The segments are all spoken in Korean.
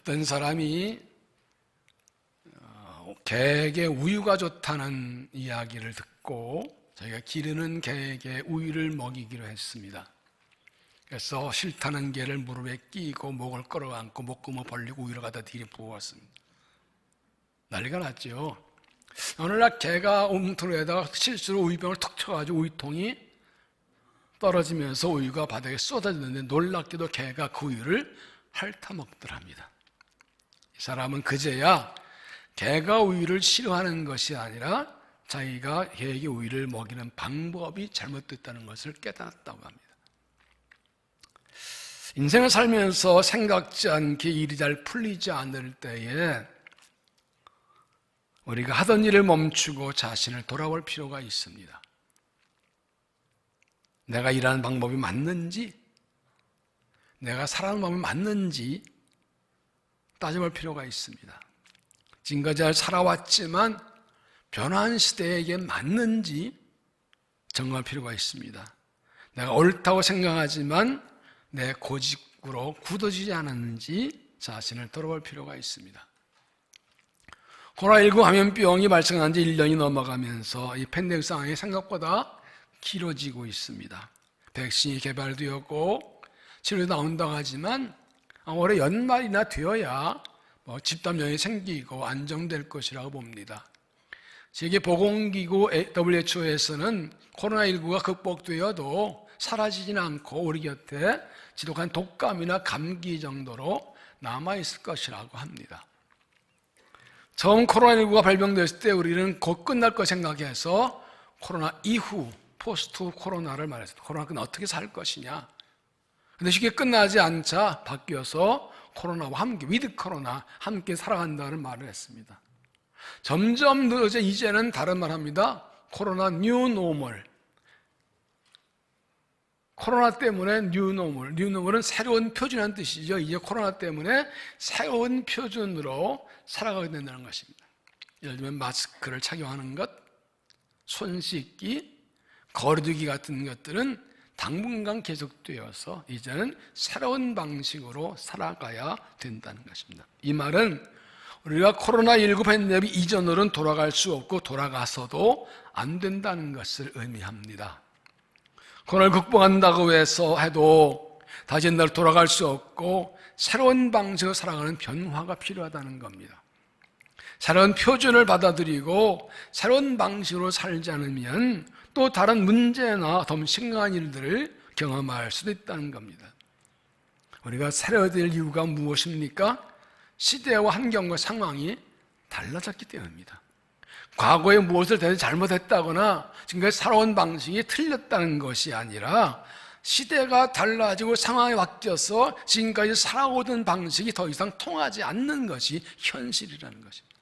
어떤 사람이 개에게 우유가 좋다는 이야기를 듣고 자기가 기르는 개에게 우유를 먹이기로 했습니다. 그래서 싫다는 개를 무릎에 끼고 목을 끌어안고 목구멍 벌리고 우유를 갖다 뒤에 부었습니다. 난리가 났죠. 어느 날 개가 움틀에다가 실수로 우유병을 툭 쳐가지고 우유통이 떨어지면서 우유가 바닥에 쏟아졌는데 놀랍게도 개가 그 우유를 핥아먹더랍니다. 이 사람은 그제야 개가 우유를 싫어하는 것이 아니라 자기가 개에게 우유를 먹이는 방법이 잘못됐다는 것을 깨달았다고 합니다. 인생을 살면서 생각지 않게 일이 잘 풀리지 않을 때에 우리가 하던 일을 멈추고 자신을 돌아볼 필요가 있습니다. 내가 일하는 방법이 맞는지, 내가 살아가는 방법이 맞는지 따져볼 필요가 있습니다. 지금까지 잘 살아왔지만 변화한 시대에게 맞는지 점검할 필요가 있습니다. 내가 옳다고 생각하지만 내 고집으로 굳어지지 않았는지 자신을 돌아볼 필요가 있습니다. 코로나19 감염병이 발생한 지 1년이 넘어가면서 이 팬데믹 상황이 생각보다 길어지고 있습니다. 백신이 개발되었고 치료도 나온다고 하지만 올해 연말이나 되어야 집단면역이 생기고 안정될 것이라고 봅니다. 세계보건기구 WHO에서는 코로나19가 극복되어도 사라지지는 않고 우리 곁에 지독한 독감이나 감기 정도로 남아있을 것이라고 합니다. 처음 코로나19가 발병됐을 때 우리는 곧 끝날 거 생각해서 코로나 이후 포스트 코로나를 말했습니다. 코로나는 어떻게 살 것이냐. 근데 쉽게 끝나지 않자 바뀌어서 코로나와 함께 위드 코로나 함께 살아간다는 말을 했습니다. 점점 늦어져 이제는 다른 말 합니다. 코로나 뉴 노멀. 코로나 때문에 뉴 노멀. 뉴 노멀은 새로운 표준이라는 뜻이죠. 이제 코로나 때문에 새로운 표준으로 살아가게 된다는 것입니다. 예를 들면 마스크를 착용하는 것, 손 씻기, 거리두기 같은 것들은 당분간 계속되어서 이제는 새로운 방식으로 살아가야 된다는 것입니다. 이 말은 우리가 코로나19 팬데믹 이전으로는 돌아갈 수 없고 돌아가서도 안 된다는 것을 의미합니다. 코로나를 극복한다고 해도 다시 옛날로 돌아갈 수 없고 새로운 방식으로 살아가는 변화가 필요하다는 겁니다. 새로운 표준을 받아들이고 새로운 방식으로 살지 않으면 또 다른 문제나 더 심각한 일들을 경험할 수도 있다는 겁니다. 우리가 새로워야 될 이유가 무엇입니까? 시대와 환경과 상황이 달라졌기 때문입니다. 과거에 무엇을 대해 잘못했다거나 지금까지 살아온 방식이 틀렸다는 것이 아니라 시대가 달라지고 상황이 바뀌어서 지금까지 살아오던 방식이 더 이상 통하지 않는 것이 현실이라는 것입니다.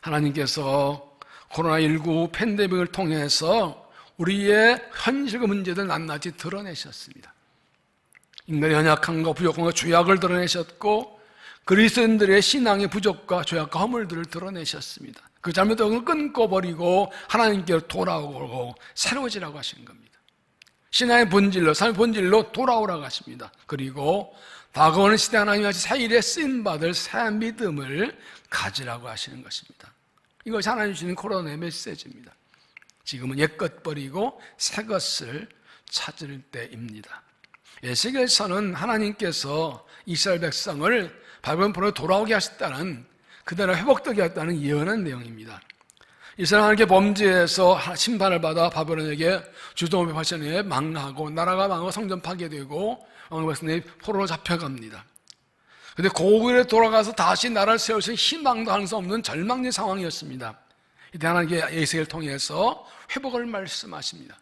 하나님께서 코로나19 팬데믹을 통해서 우리의 현실과 문제들 낱낱이 드러내셨습니다. 인간의 연약함과 부족함과 죄악을 드러내셨고 그리스도인들의 신앙의 부족과 죄악과 허물들을 드러내셨습니다. 그 잘못된 걸 끊고 버리고 하나님께로 돌아오고 새로워지라고 하시는 겁니다. 신앙의 본질로, 삶의 본질로 돌아오라고 하십니다. 그리고 다가오는 시대 하나님같이 새 일에 쓰임받을 새 믿음을 가지라고 하시는 것입니다. 이것이 하나님 주시는 코로나의 메시지입니다. 지금은 옛것 버리고 새 것을 찾을 때입니다. 에스겔서는 하나님께서 이스라엘 백성을 바벨론으로 돌아오게 하셨다는, 그대로 회복되게 하셨다는 예언한 내용입니다. 이스라엘 하나님께 범죄해서 심판을 받아 바벨론에게 주도의 파션에 망하고 나라가 망하고 성전 파괴되고 왕의 백성들이 포로로 잡혀갑니다. 그런데 고국에 돌아가서 다시 나라를 세울 수 있는 희망도 할 수 없는 절망적인 상황이었습니다. 이때 하나님께 에스겔을 통해서 회복을 말씀하십니다.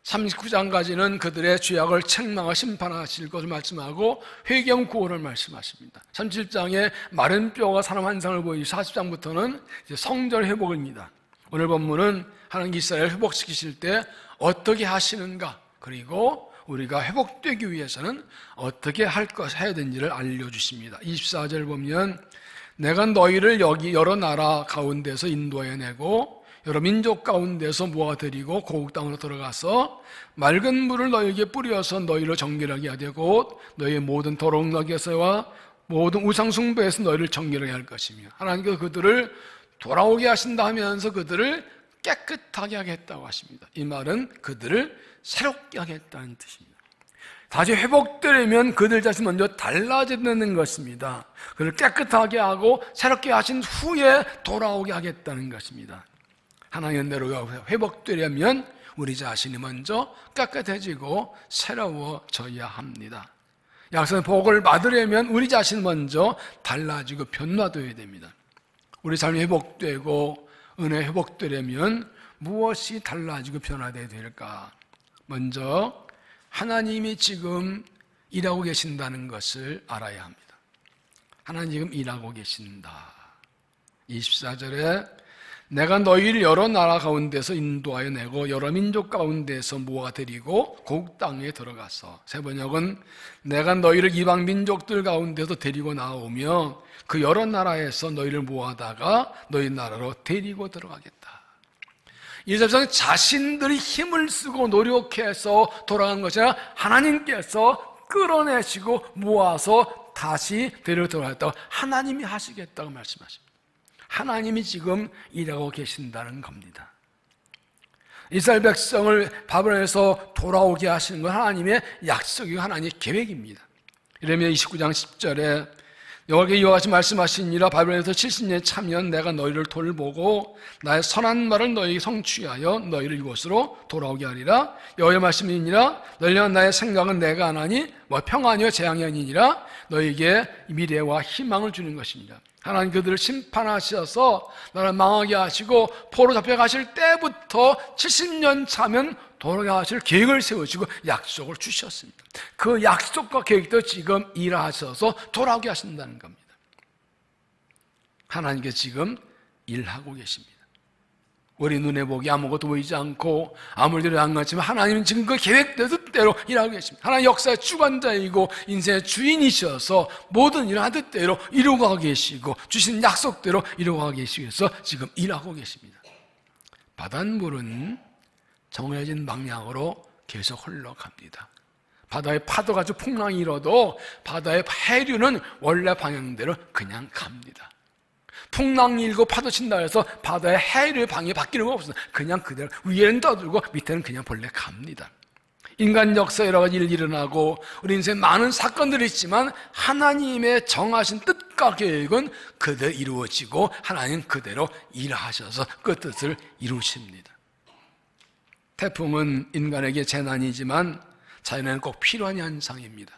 39장까지는 그들의 죄악을 책망하고 심판하실 것을 말씀하고 회개하면 구원을 말씀하십니다. 37장에 마른 뼈가 사람 환상을 보이고 40장부터는 성전 회복입니다. 오늘 본문은 하나님 이스라엘을 회복시키실 때 어떻게 하시는가, 그리고 우리가 회복되기 위해서는 어떻게 해야 되는지를 알려주십니다. 24절 보면 내가 너희를 여기 여러 나라 가운데서 인도해내고 여러 민족 가운데서 모아들이고 고국 땅으로 들어가서 맑은 물을 너희에게 뿌려서 너희를 정결하게 하되고 너희의 모든 더러운 너겟에와 모든 우상 숭배에서 너희를 정결하게 할 것이며, 하나님께서 그들을 돌아오게 하신다 하면서 그들을 깨끗하게 하겠다고 하십니다. 이 말은 그들을 새롭게 하겠다는 뜻입니다. 다시 회복되려면 그들 자신 먼저 달라져야 되는 것입니다. 그를 깨끗하게 하고 새롭게 하신 후에 돌아오게 하겠다는 것입니다. 하나님의 은혜로 회복되려면 우리 자신이 먼저 깨끗해지고 새로워져야 합니다. 약속의 복을 받으려면 우리 자신 먼저 달라지고 변화되어야 됩니다. 우리 삶이 회복되고 은혜 회복되려면 무엇이 달라지고 변화되어야 될까? 먼저 하나님이 지금 일하고 계신다는 것을 알아야 합니다. 하나님 지금 일하고 계신다. 24절에 내가 너희를 여러 나라 가운데서 인도하여 내고 여러 민족 가운데서 모아들이고 고국 땅에 들어가서, 세 번역은 내가 너희를 이방 민족들 가운데서 데리고 나오며 그 여러 나라에서 너희를 모아다가 너희 나라로 데리고 들어가겠다. 이 세상 자신들이 힘을 쓰고 노력해서 돌아간 것이 아니라 하나님께서 끌어내시고 모아서 다시 데리고 들어갔다고 하나님이 하시겠다고 말씀하십니다. 하나님이 지금 일하고 계신다는 겁니다. 이스라엘 백성을 바벨론에서 돌아오게 하시는 건 하나님의 약속이고 하나님의 계획입니다. 이러면 29장 10절에 여호와께서 이와 같이 말씀하시니라 바벨론에서 70년 차면 내가 너희를 돌보고 나의 선한 말을 너희에게 성취하여 너희를 이곳으로 돌아오게 하리라. 여호와의 말씀이니라. 너희를 향한 나의 생각은 내가 안 하니 평안이요 재앙이 아니니라. 너희에게 미래와 희망을 주는 것이니라. 하나님 그들을 심판하셔서 나를 망하게 하시고 포로 잡혀가실 때부터 70년 차면 돌아가실 계획을 세우시고 약속을 주셨습니다. 그 약속과 계획도 지금 일하셔서 돌아오게 하신다는 겁니다. 하나님께서 지금 일하고 계십니다. 우리 눈에 보기 아무것도 보이지 않고 아무 일도 안 같지만 하나님은 지금 그 계획대로 뜻대로 일하고 계십니다. 하나님 역사의 주관자이고 인생의 주인이셔서 모든 일을 하는 뜻대로 이루고 계시고 주신 약속대로 이루고 계시기 위해서 지금 일하고 계십니다. 바닷물은 정해진 방향으로 계속 흘러갑니다. 바다에 파도가 아주 풍랑이 일어도 바다의 해류는 원래 방향대로 그냥 갑니다. 풍랑이 일고 파도 친다 해서 바다의 해류의 방향이 바뀌는 거 없습니다. 그냥 그대로 위에는 떠들고 밑에는 그냥 본래 갑니다. 인간 역사에 여러 가지 일이 일어나고 우리 인생에 많은 사건들이 있지만 하나님의 정하신 뜻과 계획은 그대로 이루어지고 하나님 그대로 일하셔서 그 뜻을 이루십니다. 태풍은 인간에게 재난이지만 자연에는 꼭 필요한 현상입니다.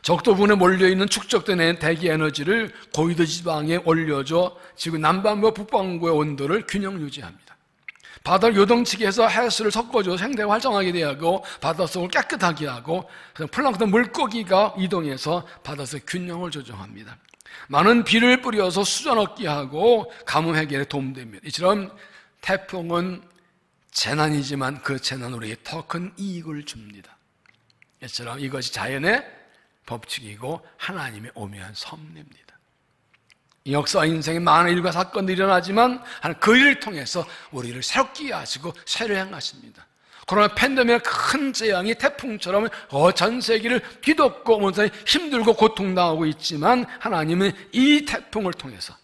적도 부근에 몰려있는 축적된 대기 에너지를 고위도 지방에 올려줘 지구 남반부와 북반구의 온도를 균형 유지합니다. 바다를 요동치게 해서 해수를 섞어줘서 생태가 활성하게 하고 바닷속을 깨끗하게 하고 플랑크톤 물고기가 이동해서 바닷속 균형을 조정합니다. 많은 비를 뿌려서 수전 얻게 하고 가뭄 해결에 도움됩니다. 이처럼 태풍은 재난이지만 그 재난 우리에게 더 큰 이익을 줍니다. 이처럼 이것이 자연의 법칙이고 하나님의 오묘한 섭리입니다. 이 역사와 인생에 많은 일과 사건들이 일어나지만 그 일을 통해서 우리를 새롭게 하시고 새로 향하십니다. 코로나 팬데믹의 큰 재앙이 태풍처럼 전 세계를 뒤덮고 온전히 힘들고 고통당하고 있지만 하나님은 이 태풍을 통해서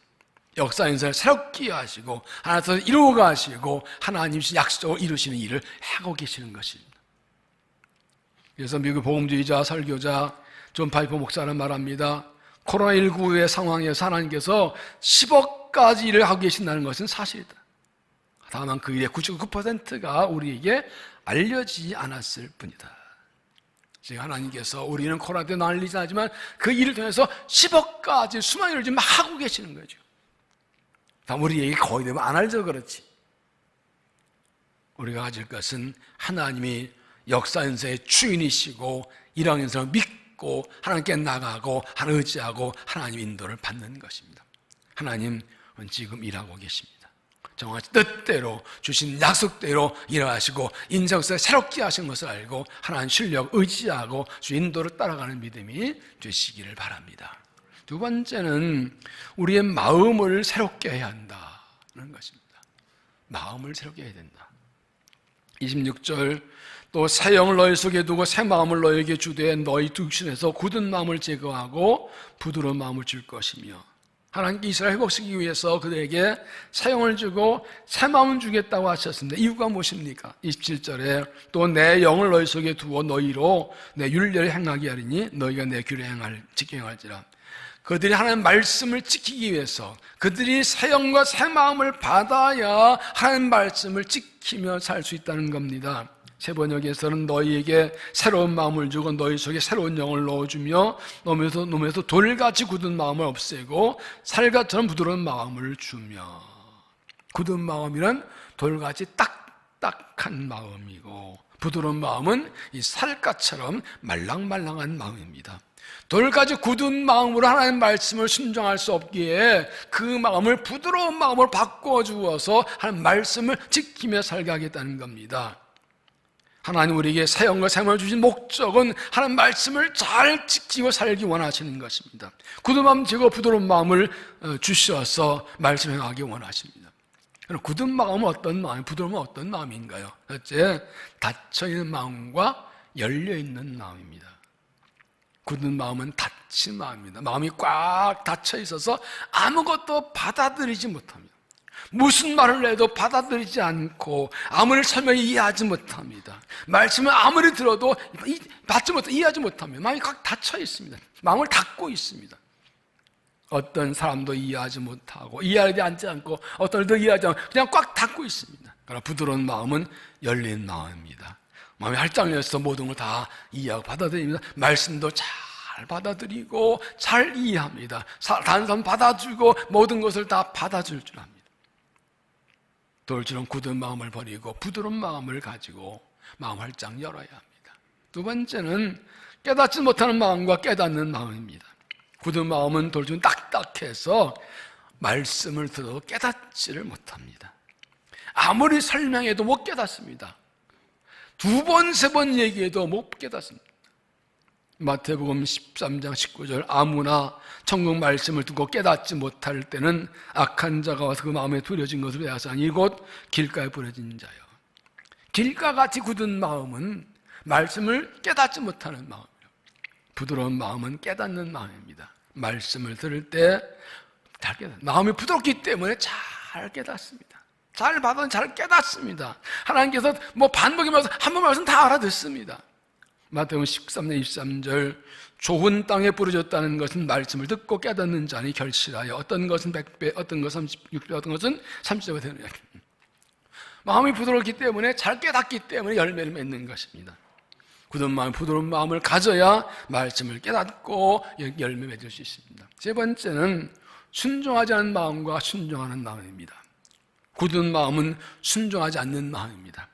역사 인생을 새롭게 하시고 하나님께서 이루어 가시고 하나님이 약속을 이루시는 일을 하고 계시는 것입니다. 그래서 미국 복음주의자 설교자 존 파이퍼 목사는 말합니다. 코로나19의 상황에서 하나님께서 10억 가지 일을 하고 계신다는 것은 사실이다. 다만 그 일의 99%가 우리에게 알려지지 않았을 뿐이다. 지금 하나님께서 우리는 코로나 때 난리지 않지만 그 일을 통해서 10억 가지 수많은 일을 지금 하고 계시는 거죠. 우리에게 거의 대부분 안 알죠. 그렇지. 우리가 가질 것은 하나님이 역사 인생의 주인이시고 이런 인생을 믿고 하나님께 나가고 하나님 의지하고 하나님 인도를 받는 것입니다. 하나님은 지금 일하고 계십니다. 정확히 뜻대로 주신 약속대로 일하시고 인생 역사에 새롭게 하신 것을 알고 하나님 신력 의지하고 주 인도를 따라가는 믿음이 되시기를 바랍니다. 두 번째는 우리의 마음을 새롭게 해야 한다는 것입니다. 마음을 새롭게 해야 된다. 26절 또 새 영을 너희 속에 두고 새 마음을 너희에게 주되 너희 육신에서 굳은 마음을 제거하고 부드러운 마음을 줄 것이며, 하나님께 이스라엘 회복시키기 위해서 그들에게 새 영을 주고 새 마음을 주겠다고 하셨습니다. 이유가 무엇입니까? 27절에 또 내 영을 너희 속에 두어 너희로 내 율례를 행하게 하리니 너희가 내 규례 지켜 행할지라. 그들이 하나님 말씀을 지키기 위해서 그들이 새 영과 새 마음을 받아야 하나님 말씀을 지키며 살 수 있다는 겁니다. 세 번역에서는 너희에게 새로운 마음을 주고 너희 속에 새로운 영을 넣어주며 놈에서 돌같이 굳은 마음을 없애고 살같처럼 부드러운 마음을 주며, 굳은 마음이란 돌같이 딱딱한 마음이고 부드러운 마음은 이 살갗처럼 말랑말랑한 마음입니다. 돌같이 굳은 마음으로 하나님의 말씀을 순종할 수 없기에 그 마음을 부드러운 마음으로 바꿔 주어서 하나님 말씀을 지키며 살게 하겠다는 겁니다. 하나님 우리에게 새 영과 새 마음을 주신 목적은 하나님 말씀을 잘 지키고 살기 원하시는 것입니다. 굳은 마음 지고 부드러운 마음을 주셔서 말씀을 행하기 원하십니다. 그럼 굳은 마음은 어떤 마음, 부드러운 마음은 어떤 마음인가요? 첫째, 닫혀있는 마음과 열려있는 마음입니다. 굳은 마음은 닫힌 마음입니다. 마음이 꽉 닫혀 있어서 아무것도 받아들이지 못합니다. 무슨 말을 해도 받아들이지 않고 아무리 설명이 이해하지 못합니다. 말씀을 아무리 들어도 받지 못해 이해하지 못합니다. 마음이 꽉 닫혀 있습니다. 마음을 닫고 있습니다. 어떤 사람도 이해하지 못하고 이해하지 않고 어떤 일도 이해하지 않고 그냥 꽉 닫고 있습니다. 그러나 부드러운 마음은 열린 마음입니다. 마음이 활짝 열려서 모든 걸 다 이해하고 받아들입니다. 말씀도 잘 받아들이고 잘 이해합니다. 다른 사람 받아주고 모든 것을 다 받아줄 줄 압니다. 돌처럼 굳은 마음을 버리고 부드러운 마음을 가지고 마음 활짝 열어야 합니다. 두 번째는 깨닫지 못하는 마음과 깨닫는 마음입니다. 굳은 마음은 돌처럼 딱딱해서 말씀을 들어도 깨닫지를 못합니다. 아무리 설명해도 못 깨닫습니다. 두 번, 세 번 얘기해도 못 깨닫습니다. 마태복음 13장 19절 아무나 천국 말씀을 듣고 깨닫지 못할 때는 악한 자가 와서 그 마음에 두려진 것을 빼앗아니 이곳 길가에 버려진 자요. 길가같이 굳은 마음은 말씀을 깨닫지 못하는 마음이에요. 부드러운 마음은 깨닫는 마음입니다. 말씀을 들을 때 잘 깨닫습니다. 마음이 부드럽기 때문에 잘 깨닫습니다. 잘 받으면 잘 깨닫습니다. 하나님께서 반복이면서 한 번 말씀 다 알아듣습니다. 마태복음 13장 23절 좋은 땅에 뿌려졌다는 것은 말씀을 듣고 깨닫는 자니 결실하여 어떤 것은 100배, 어떤 것은 36배, 어떤 것은 30배가 되느냐. 마음이 부드럽기 때문에 잘 깨닫기 때문에 열매를 맺는 것입니다. 굳은 마음, 부드러운 마음을 가져야 말씀을 깨닫고 열매 맺을 수 있습니다. 세 번째는 순종하지 않는 마음과 순종하는 마음입니다. 굳은 마음은 순종하지 않는 마음입니다.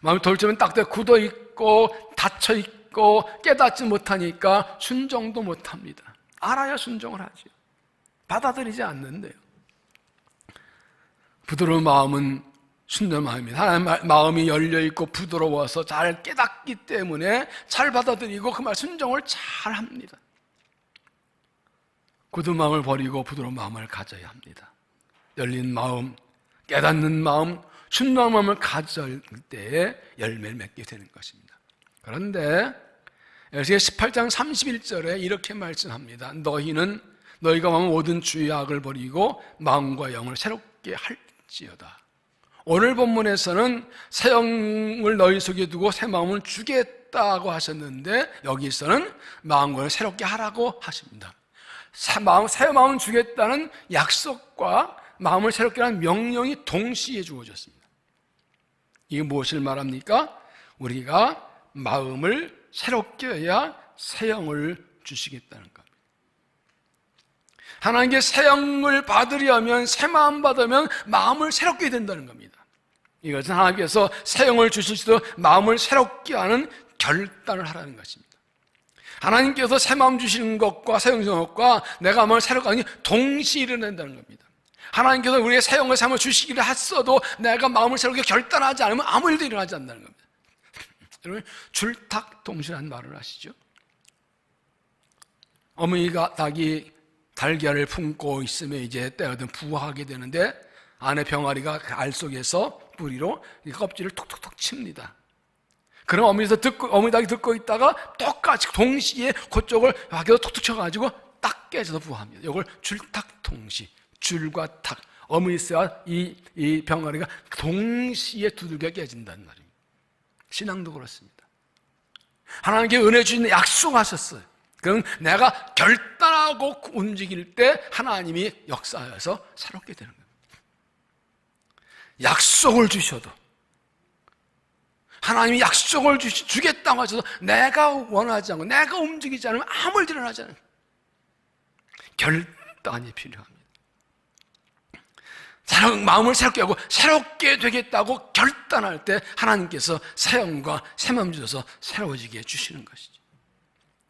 마음이 돌처럼 딱딱 굳어 있고 닫혀 있고 깨닫지 못하니까 순종도 못합니다. 알아야 순종을 하죠. 받아들이지 않는데요. 부드러운 마음은 순종의 마음입니다. 하나님 마음이 열려있고 부드러워서 잘 깨닫기 때문에 잘 받아들이고 그 말 순종을 잘 합니다. 굳은 마음을 버리고 부드러운 마음을 가져야 합니다. 열린 마음, 깨닫는 마음, 순종의 마음을 가질 때에 열매를 맺게 되는 것입니다. 그런데 에스겔 18장 31절에 이렇게 말씀합니다. 너희가 모든 죄악을 버리고 마음과 영을 새롭게 할지어다. 오늘 본문에서는 새 영을 너희 속에 두고 새 마음을 주겠다고 하셨는데 여기서는 마음과 영을 새롭게 하라고 하십니다. 새 마음을 주겠다는 약속과 마음을 새롭게 하는 명령이 동시에 주어졌습니다. 이게 무엇을 말합니까? 우리가 마음을 새롭게 해야 새 영을 주시겠다는 겁니다. 하나님께 새 영을 받으려면 새 마음 받으면 마음을 새롭게 해야 된다는 겁니다. 이것은 하나님께서 새 영을 주실 수도 마음을 새롭게 하는 결단을 하라는 것입니다. 하나님께서 새 마음 주시는 것과 새 영 주시는 것과 내가 마음을 새롭게 하는 게 동시에 일어난다는 겁니다. 하나님께서 우리의 새 영과 새 마음을 주시기를 했어도 내가 마음을 새롭게 결단하지 않으면 아무 일도 일어나지 않는다는 겁니다. 여러분 줄탁동실한 말을 아시죠? 어머니가 닭이 달걀을 품고 있으면 이제 때가 되면 부화하게 되는데 안에 병아리가 그 알 속에서 뿌리로 이 껍질을 톡톡톡 칩니다. 그럼 어머니 닭이 듣고 있다가 똑같이 동시에 그쪽을 밖에서 톡톡 쳐가지고 딱 깨져서 부화합니다. 이걸 줄탁통시, 줄과 탁, 어미새와 이 병아리가 동시에 두들겨 깨진다는 말입니다. 신앙도 그렇습니다. 하나님께 은혜 주신 약속하셨어요. 그럼 내가 결단하고 움직일 때 하나님이 역사하여서 새롭게 되는 겁니다. 약속을 주셔도, 하나님이 약속을 주겠다고 하셔도 내가 원하지 않고 내가 움직이지 않으면 아무 일도 일어나지 않아요. 결단이 필요합니다. 마음을 새롭게 하고 새롭게 되겠다고 결단할 때 하나님께서 새 영과 새 마음 주셔서 새로워지게 해주시는 것이죠.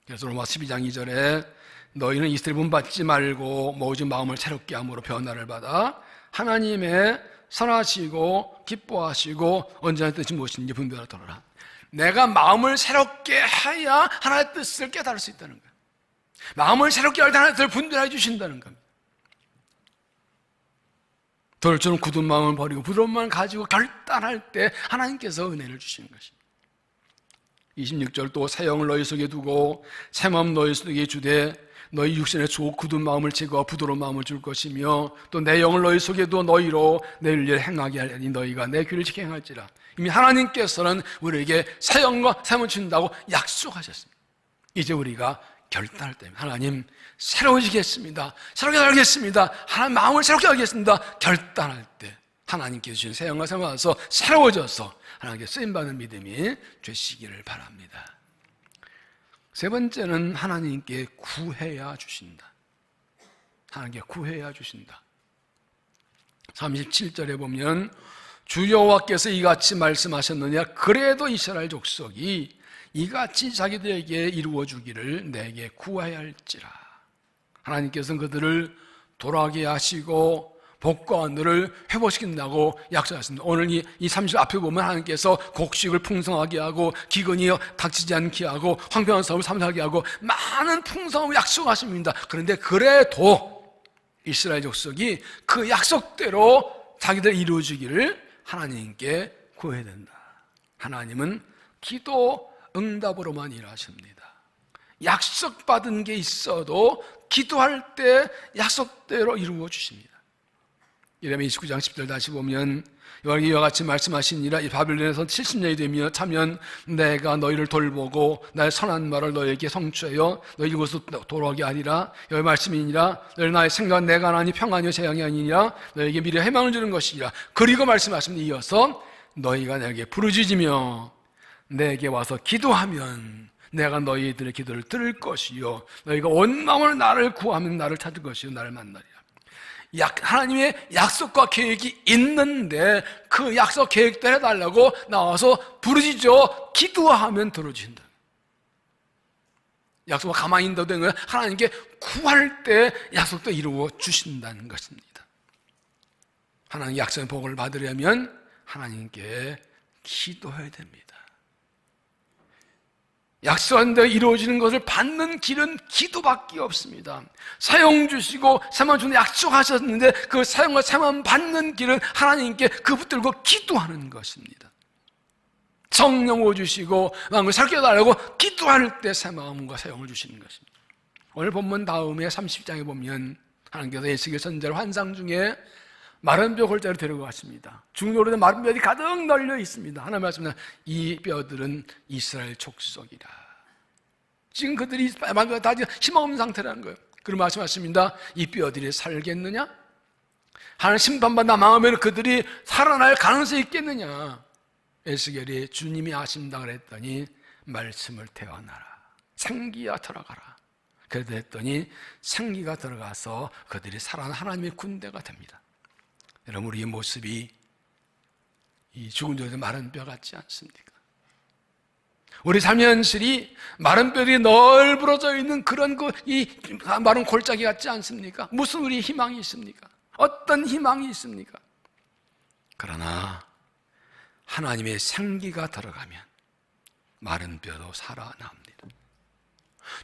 그래서 로마 12장 2절에 너희는 이스라엘 분받지 말고 오직 마음을 새롭게 함으로 변화를 받아 하나님의 선하시고 기뻐하시고 온전한 뜻이 무엇인지 분별하도록. 내가 마음을 새롭게 해야 하나님의 뜻을 깨달을 수 있다는 거예요. 마음을 새롭게 할 때 하나님의 뜻을 분별해 주신다는 겁니다. 돌처럼 굳은 마음을 버리고 부드러운 마음을 가지고 결단할 때 하나님께서 은혜를 주시는 것입니다. 26절 또 새 영을 너희 속에 두고 새 마음 너희 속에 주되 너희 육신의 굳은 마음을 제거하고 부드러운 마음을 줄 것이며 또 내 영을 너희 속에 두어 너희로 내 윤리를 행하게 하리니 너희가 내 귀를 지켜 행할지라. 이미 하나님께서는 우리에게 새 영과 새 마음을 준다고 약속하셨습니다. 이제 우리가 결단할 때입니다. 하나님 새로워지겠습니다. 새롭게 알겠습니다. 하나님 마음을 새롭게 알겠습니다. 결단할 때 하나님께서 주신 새 영과 새 마음을 받아서 새로워져서 하나님께 쓰임받는 믿음이 되시기를 바랍니다. 세 번째는 하나님께 구해야 주신다. 하나님께 구해야 주신다. 37절에 보면 주 여호와께서 이같이 말씀하셨느냐 그래도 이스라엘 족속이 이같이 자기들에게 이루어주기를 내게 구해야 할지라. 하나님께서는 그들을 돌아가게 하시고 복과 언들을 회복시킨다고 약속하셨습니다. 오늘 이 30절 앞에 보면 하나님께서 곡식을 풍성하게 하고 기근이 닥치지 않게 하고 황폐한 사업을 삼사하게 하고 많은 풍성함을 약속하십니다. 그런데 그래도 이스라엘 족속이 그 약속대로 자기들 이루어주기를 하나님께 구해야 된다. 하나님은 기도 응답으로만 일하십니다. 약속받은 게 있어도 기도할 때 약속대로 이루어 주십니다. 예레미야 29장 10절 다시 보면 이와 같이 말씀하시니라 이 바벨론에서 70년이 되며 차면 내가 너희를 돌보고 나의 선한 말을 너희에게 성취하여 너희 이곳으로 돌아오게 하리라. 여기 말씀이니라 너희 나의 생각은 내가 하나니 평안이요 재앙이 아니니라 너희에게 미래 희망을 주는 것이라. 그리고 말씀하십니다. 이어서 너희가 내게 부르짖으며 내게 와서 기도하면 내가 너희들의 기도를 들을 것이요 너희가 온 마음으로 나를 구하면 나를 찾을 것이요 나를 만나리라. 하나님의 약속과 계획이 있는데 그 약속 계획대로 해달라고 나와서 부르짖어 기도하면 들어주신다. 약속과 가만히 있는다고 되는 거예요. 하나님께 구할 때 약속도 이루어 주신다는 것입니다. 하나님 약속의 복을 받으려면 하나님께 기도해야 됩니다. 약속한 대로 이루어지는 것을 받는 길은 기도밖에 없습니다. 사용 주시고 새만 주는 약속하셨는데 그 사용과 새만 받는 길은 하나님께 그 붙들고 기도하는 것입니다. 성령 주시고 마음을 새롭게 해달라고 기도할 때 새 마음과 사용을 주시는 것입니다. 오늘 본문 다음에 30장에 보면 하나님께서 에스겔 선지자를 환상 중에 마른 뼈 골짜기로 데려갔습니다. 중요로 된 마른 뼈들이 가득 널려 있습니다. 하나님 말씀은 이 뼈들은 이스라엘 족속이라. 지금 그들이 마른 뼈가 다 희망 없는 상태라는 거예요. 그런 말씀하십니다. 이 뼈들이 살겠느냐? 하나님 심판받아 망하면 그들이 살아날 가능성이 있겠느냐? 에스겔이 주님이 아신다 그랬더니 말씀을 태어나라. 생기가 들어가라. 그래도 했더니 생기가 들어가서 그들이 살아난 하나님의 군대가 됩니다. 여러분 우리의 모습이 이 죽은 자의 마른 뼈 같지 않습니까? 우리 삶의 현실이 마른 뼈들이 널브러져 있는 그런 이 마른 골짜기 같지 않습니까? 무슨 우리의 희망이 있습니까? 어떤 희망이 있습니까? 그러나 하나님의 생기가 들어가면 마른 뼈도 살아납니다.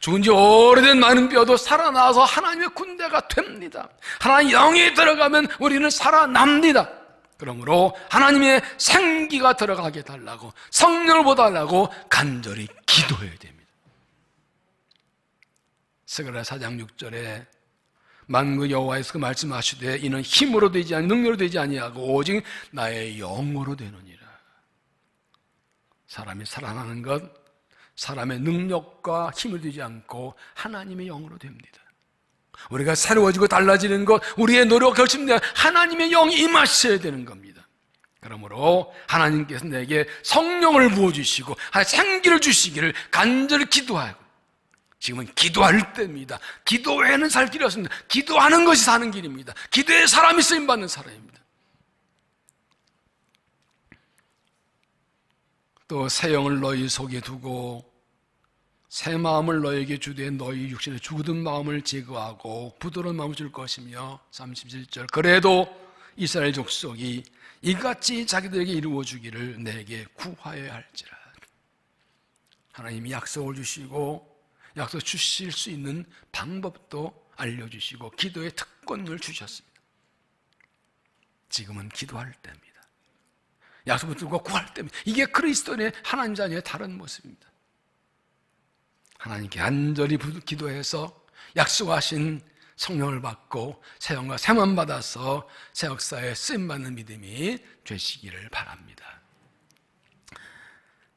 죽은 지 오래된 많은 뼈도 살아나서 하나님의 군대가 됩니다. 하나님 영이 들어가면 우리는 살아납니다. 그러므로 하나님의 생기가 들어가게 달라고, 성령을 보달라고 간절히 기도해야 됩니다. 스가랴 4장 6절에 만국 여호와께서 말씀하시되 이는 힘으로 되지 아니 능력으로 되지 아니하고 오직 나의 영으로 되느니라. 사람이 살아나는 것, 사람의 능력과 힘을 되지 않고 하나님의 영으로 됩니다. 우리가 새로워지고 달라지는 것, 우리의 노력 결심된 하나님의 영이 임하셔야 되는 겁니다. 그러므로 하나님께서 내게 성령을 부어주시고 생기를 주시기를 간절히 기도하고, 지금은 기도할 때입니다. 기도 외에는 살 길이 없습니다. 기도하는 것이 사는 길입니다. 기도에 사람이 쓰임받는 사람입니다. 또 새 영을 너희 속에 두고 새 마음을 너에게 주되 너희 육신의 죽은 마음을 제거하고 부드러운 마음을 줄 것이며 37절 그래도 이스라엘 족속이 이같이 자기들에게 이루어주기를 내게 구하여야 할지라. 하나님이 약속을 주시고 약속 주실 수 있는 방법도 알려주시고 기도의 특권을 주셨습니다. 지금은 기도할 때입니다. 약속을 들고 구할 때입니다. 이게 그리스도인의 하나님 자녀의 다른 모습입니다. 하나님께 간절히 기도해서 약속하신 성령을 받고 새 영과 새만 받아서 새 역사에 쓰임받는 믿음이 되시기를 바랍니다.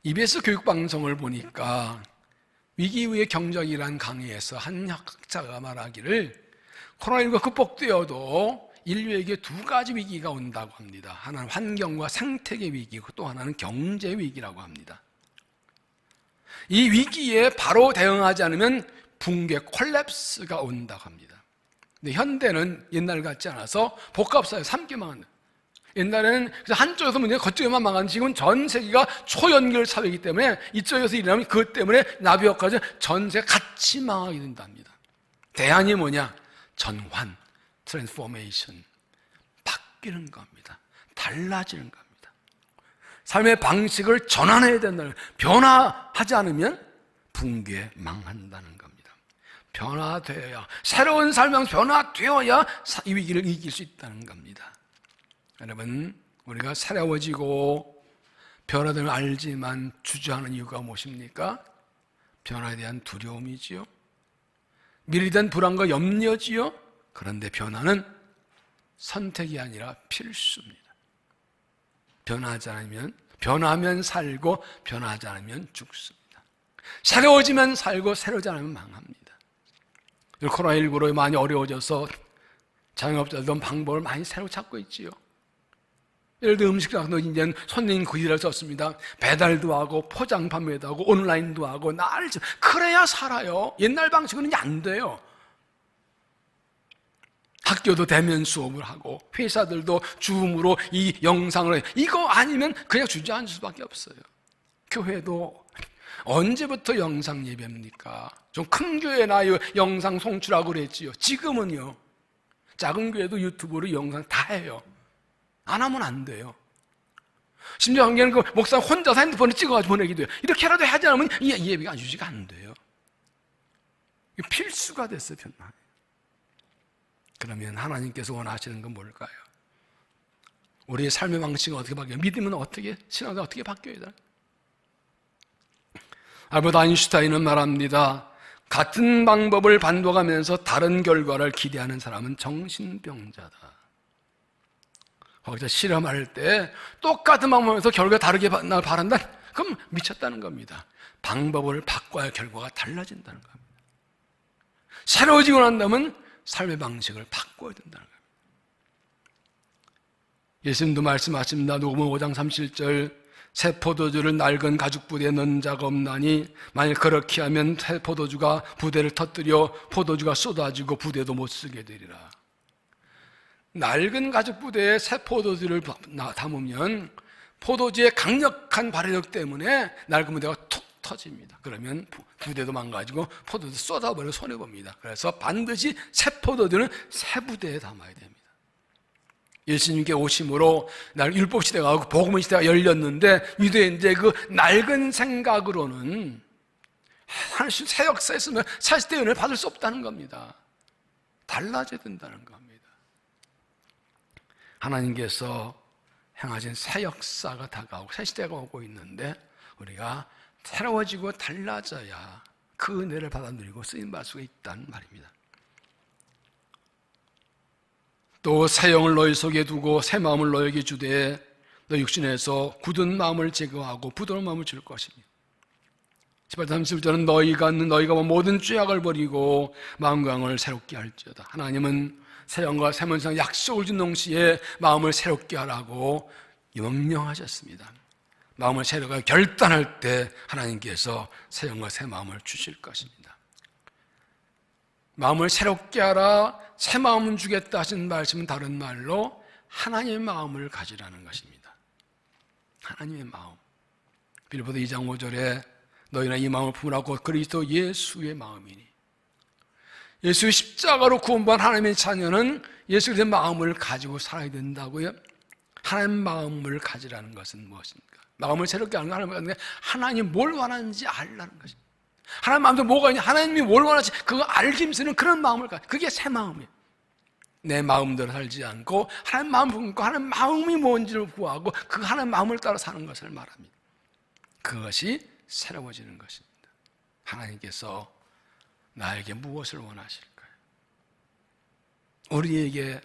EBS 교육방송을 보니까 위기 이후의 경적이란 강의에서 한 학자가 말하기를 코로나19가 극복되어도 인류에게 두 가지 위기가 온다고 합니다. 하나는 환경과 생태계 위기고 또 하나는 경제 위기라고 합니다. 이 위기에 바로 대응하지 않으면 붕괴, 콜랩스가 온다고 합니다. 근데 현대는 옛날 같지 않아서 복합사회 함께 망한다. 옛날에는 한쪽에서 문제가 그쪽에만 망하는데 지금은 전 세계가 초연결 사회이기 때문에 이쪽에서 일어나면 그것 때문에 나비 효과죠. 전 세계가 같이 망하게 된답니다. 대안이 뭐냐? 전환, 트랜스포메이션, 바뀌는 겁니다. 달라지는 겁니다. 삶의 방식을 전환해야 된다는, 변화하지 않으면 붕괴, 망한다는 겁니다. 변화되어야, 새로운 삶의 변화되어야 이 위기를 이길 수 있다는 겁니다. 여러분, 우리가 새로워지고 변화됨을 알지만 주저하는 이유가 무엇입니까? 변화에 대한 두려움이지요. 미래에 대한 불안과 염려지요. 그런데 변화는 선택이 아니라 필수입니다. 변화하지 않으면, 변하면 살고 변화하지 않으면 죽습니다. 새로워지면 살고 새로워지지 않으면 망합니다. 코로나19로 많이 어려워져서 자영업자들도 방법을 많이 새로 찾고 있지요. 예를 들어 음식점도 이제는 손님 구일을 썼습니다. 배달도 하고 포장 판매도 하고 온라인도 하고 그래야 살아요. 옛날 방식은 이제 안 돼요. 학교도 대면 수업을 하고 회사들도 줌으로 이 영상을 해요. 이거 아니면 그냥 주저앉을 수밖에 없어요. 교회도 언제부터 영상 예배입니까? 좀 큰 교회나 영상 송출하고 그랬지요. 지금은요, 작은 교회도 유튜브로 영상 다 해요. 안 하면 안 돼요. 심지어 한 개는 그 목사 혼자서 핸드폰을 찍어가지고 보내기도 해요. 이렇게라도 하지 않으면 이 예배가 유지가 안 돼요. 이게 필수가 됐어요, 변화. 그러면 하나님께서 원하시는 건 뭘까요? 우리의 삶의 방식은 어떻게 바뀌어요? 믿음은 어떻게, 신앙은 어떻게 바뀌어야 되나? 알버트 아인슈타인은 말합니다. 같은 방법을 반복하면서 다른 결과를 기대하는 사람은 정신병자다. 거기서 실험할 때 똑같은 방법에서 결과가 다르게 바란다? 그럼 미쳤다는 겁니다. 방법을 바꿔야 결과가 달라진다는 겁니다. 새로워지고 난다면 삶의 방식을 바꿔야 된다는 겁니다. 예수님도 말씀하십니다. 누가복음 5장 37절 새 포도주를 낡은 가죽 부대에 넣은 자가 없나니 만일 그렇게 하면 새 포도주가 부대를 터뜨려 포도주가 쏟아지고 부대도 못 쓰게 되리라. 낡은 가죽 부대에 새 포도주를 담으면 포도주의 강력한 발효력 때문에 낡은 부대가 툭 터집니다. 그러면 부대도 망가지고 포도주 쏟아버려 손해봅니다. 그래서 반드시 새 포도주는 새 부대에 담아야 됩니다. 예수님께 오심으로 율법 시대가 하고 복음 시대가 열렸는데 유대인들 그 낡은 생각으로는 하나님 새 역사에 있으면 사실 은혜를 받을 수 없다는 겁니다. 달라져야 된다는 겁니다. 하나님께서 행하신 새 역사가 다가오고 새 시대가 오고 있는데 우리가 새로워지고 달라져야 그 은혜를 받아 누리고 쓰임받을 수가 있다는 말입니다. 또 새 영을 너희 속에 두고 새 마음을 너에게 주되 너 육신에서 굳은 마음을 제거하고 부드러운 마음을 줄 것입니다. 18절 31절은 너희가 모든 죄악을 버리고 마음과 영을 새롭게 할지어다. 하나님은 새 영과 새 만상 약속을 준 동시에 마음을 새롭게 하라고 명령하셨습니다. 마음을 새롭게 결단할 때 하나님께서 새 영과 새 마음을 주실 것입니다. 마음을 새롭게 하라, 새 마음은 주겠다 하신 말씀은 다른 말로 하나님의 마음을 가지라는 것입니다. 하나님의 마음. 빌립보서 2장 5절에 너희는 이 마음을 품으라고 그리스도 예수의 마음이니. 예수의 십자가로 구원받은 하나님의 자녀는 예수 그리스도의 마음을 가지고 살아야 된다고요. 하나님의 마음을 가지라는 것은 무엇입니까? 마음을 새롭게 하는 거 하나님 하나님이 뭘 원하는지 알라는 것입니다. 하나님 마음도 뭐가 있냐? 하나님이 뭘 원하는지 그거 알기 위해서는 그런 마음을 가져. 그게 새 마음이에요. 내 마음대로 살지 않고 하나님 마음을 품고 하나님 마음이 뭔지를 구하고 그 하나님 마음을 따라 사는 것을 말합니다. 그것이 새로워지는 것입니다. 하나님께서 나에게 무엇을 원하실까요? 우리에게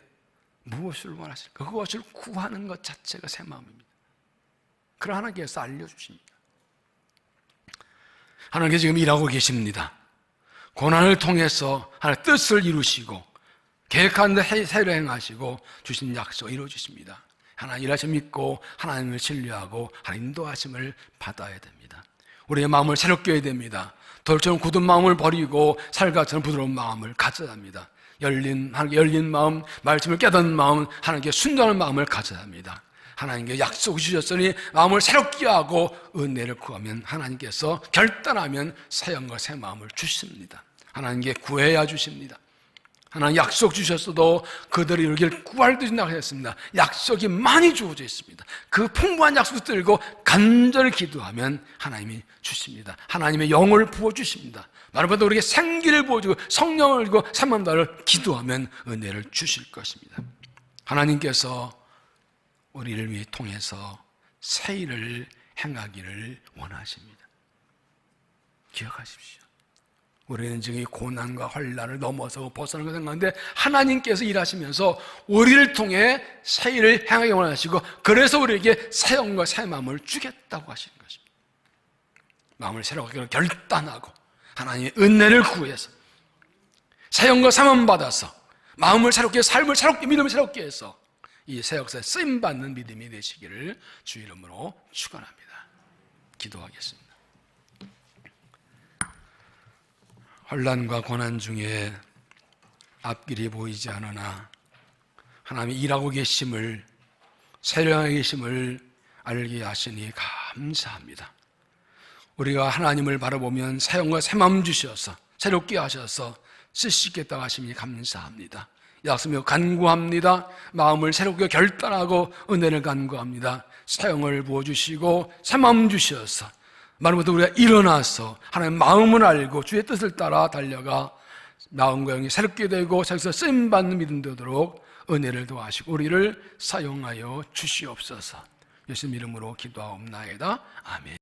무엇을 원하실까요? 그것을 구하는 것 자체가 새 마음입니다. 그걸 하나님께서 알려주십니다. 하나님께서 지금 일하고 계십니다. 고난을 통해서 하나님의 뜻을 이루시고 계획하는데 새로 행하시고 주신 약속 이루어주십니다. 하나님 일하심 믿고 하나님을 신뢰하고 하나님 인도하심을 받아야 됩니다. 우리의 마음을 새롭게 해야 됩니다. 돌처럼 굳은 마음을 버리고 살같은 부드러운 마음을 가져야 합니다. 하나님께 열린 마음, 말씀을 깨닫는 마음, 하나님께 순종하는 마음을 가져야 합니다. 하나님께 약속 주셨으니 마음을 새롭게 하고 은혜를 구하면 하나님께서 결단하면 새 영과 새 마음을 주십니다. 하나님께 구해야 주십니다. 하나님 약속 주셨어도 그들이 이루길 구할 듯이 나가셨습니다. 약속이 많이 주어져 있습니다. 그 풍부한 약속 들고 간절히 기도하면 하나님이 주십니다. 하나님의 영을 부어주십니다. 말하면 우리에게 생기를 부어주고 성령을 주고 삼만다를 기도하면 은혜를 주실 것입니다. 하나님께서 우리를 위해 통해서 새 일을 행하기를 원하십니다. 기억하십시오. 우리는 지금 이 고난과 환난을 넘어서 벗어나는 것을 생각하는데 하나님께서 일하시면서 우리를 통해 새 일을 행하기 원하시고 그래서 우리에게 새 영과 새 마음을 주겠다고 하시는 것입니다. 마음을 새롭게 결단하고 하나님의 은혜를 구해서 새 영과 새 마음 받아서 마음을 새롭게 삶을 새롭게 믿음을 새롭게 해서 이 새 역사에 쓰임받는 믿음이 되시기를 주 이름으로 축원합니다. 기도하겠습니다. 환난과 고난 중에 앞길이 보이지 않으나 하나님이 일하고 계심을 세령하게 계심을 알게 하시니 감사합니다. 우리가 하나님을 바라보면 새 영과 새 마음 주셔서 새롭게 하셔서 쓰시겠다고 하시니 감사합니다. 약속하며 간구합니다. 마음을 새롭게 결단하고 은혜를 간구합니다. 새 영을 부어주시고 새 마음 주셔서 말로부터 우리가 일어나서 하나님의 마음을 알고 주의 뜻을 따라 달려가 마음과 영이 새롭게 되고 자기서 쓰임받는 믿음 되도록 은혜를 도와주시고 우리를 사용하여 주시옵소서. 예수님 이름으로 기도하옵나이다. 아멘.